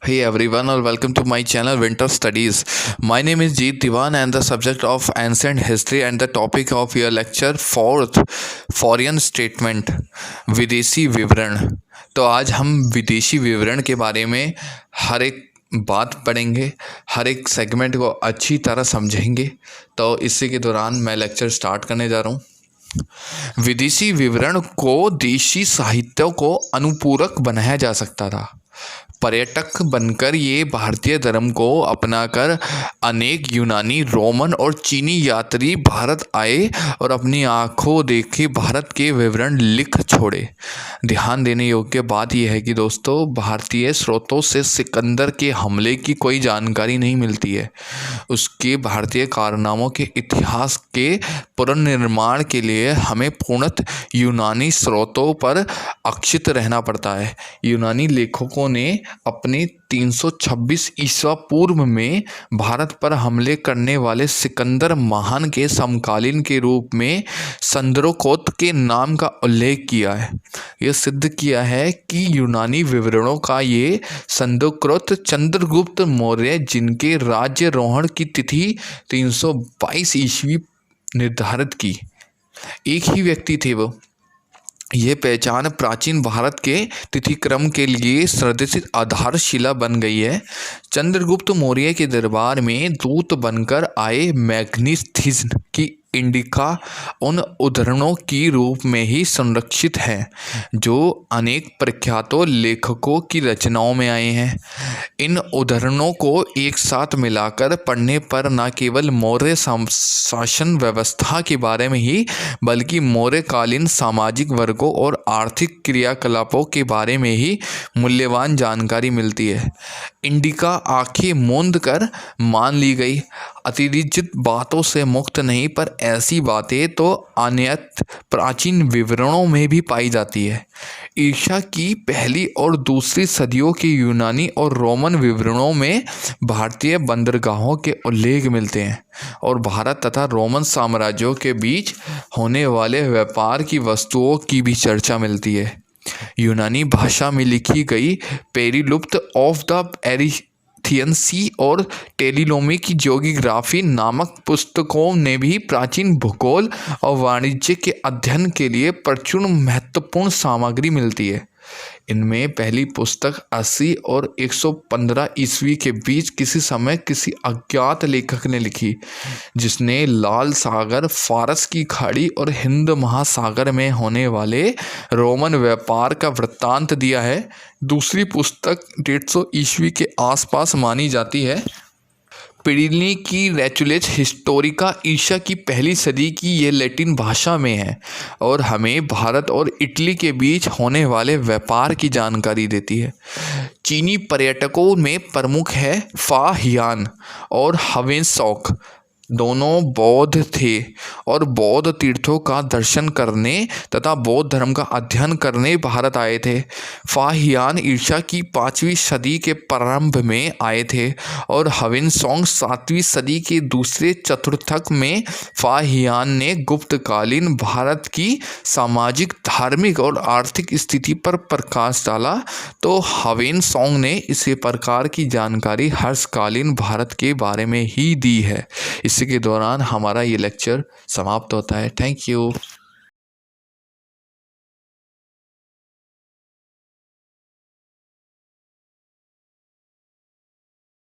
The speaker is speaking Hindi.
Hey everyone, and welcome to my channel Winter Studies. My name is Jeet Diwan and the subject of ancient history and the topic of your lecture fourth foreign statement विदेशी विवरण। तो आज हम विदेशी विवरण के बारे में हर एक बात पढ़ेंगे, हर एक सेगमेंट को अच्छी तरह समझेंगे। तो इसी के दौरान मैं लेक्चर स्टार्ट करने जा रहा हूँ। विदेशी विवरण को देशी साहित्य को अनुपूरक बनाया जा सकता था। पर्यटक बनकर ये भारतीय धर्म को अपनाकर अनेक यूनानी, रोमन और चीनी यात्री भारत आए और अपनी आंखों देखे भारत के विवरण लिख छोड़े। ध्यान देने योग्य बात यह है कि दोस्तों, भारतीय स्रोतों से सिकंदर के हमले की कोई जानकारी नहीं मिलती है। उसके भारतीय कारनामों के इतिहास के पुनर्निर्माण के लिए हमें पूर्णतः यूनानी स्रोतों पर आश्रित रहना पड़ता है। यूनानी लेखकों ने अपने 326 ईसा पूर्व में भारत पर हमले करने वाले सिकंदर महान के समकालीन के रूप में चंद्रगुप्त के नाम का उल्लेख किया है। यह सिद्ध किया है कि यूनानी विवरणों का ये चंद्रगुप्त मौर्य, जिनके राज्यारोहण की तिथि 322 ईस्वी निर्धारित की, एक ही व्यक्ति थे। वो ये पहचान प्राचीन भारत के तिथिक्रम के लिए संरचित आधारशिला बन गई है। चंद्रगुप्त मौर्य के दरबार में दूत बनकर आए मैग्नीथिस की इंडिका उन उद्धरणों की रूप में ही संरक्षित है जो अनेक प्रख्यात लेखकों की रचनाओं में आए हैं। इन उद्धरणों को एक साथ मिलाकर पढ़ने पर न केवल मौर्य शासन व्यवस्था के बारे में ही बल्कि मौर्यकालीन सामाजिक वर्गों और आर्थिक क्रियाकलापों के बारे में ही मूल्यवान जानकारी मिलती है। इंडिका आंखें मूंद कर मान ली गई, अतिरंजित बातों से मुक्त नहीं, पर ऐसी बातें तो अन्यत्र प्राचीन विवरणों में भी पाई जाती है। ईसा की पहली और दूसरी सदियों के यूनानी और रोमन विवरणों में भारतीय बंदरगाहों के उल्लेख मिलते हैं और भारत तथा रोमन साम्राज्यों के बीच होने वाले व्यापार की वस्तुओं की भी चर्चा मिलती है। यूनानी भाषा में लिखी गई पेरिप्लस ऑफ द एरिथियन सी और टेलिनोमी की ज्योग्राफी नामक पुस्तकों ने भी प्राचीन भूगोल और वाणिज्य के अध्ययन के लिए प्रचुर महत्वपूर्ण सामग्री मिलती है। इनमें पहली पुस्तक 80 और 115 ईस्वी के बीच किसी समय किसी अज्ञात लेखक ने लिखी, जिसने लाल सागर, फारस की खाड़ी और हिंद महासागर में होने वाले रोमन व्यापार का वृत्तांत दिया है। दूसरी पुस्तक 150 ईस्वी के आसपास मानी जाती है। प्लिनी की रेचुलेस हिस्टोरिका ईसा की पहली सदी की ये लैटिन भाषा में है और हमें भारत और इटली के बीच होने वाले व्यापार की जानकारी देती है। चीनी पर्यटकों में प्रमुख है फा हियान और ह्वेनसांग। दोनों बौद्ध थे और बौद्ध तीर्थों का दर्शन करने तथा बौद्ध धर्म का अध्ययन करने भारत आए थे। फा हियान ईसा की 5वीं सदी के प्रारंभ में आए थे और ह्वेनसांग 7वीं सदी के दूसरे चतुर्थक में। फा हियान ने गुप्तकालीन भारत की सामाजिक, धार्मिक और आर्थिक स्थिति पर प्रकाश डाला, तो ह्वेनसांग ने इसी प्रकार की जानकारी हर्षकालीन भारत के बारे में ही दी है। इसी के दौरान हमारा ये लेक्चर समाप्त होता है। Thank you.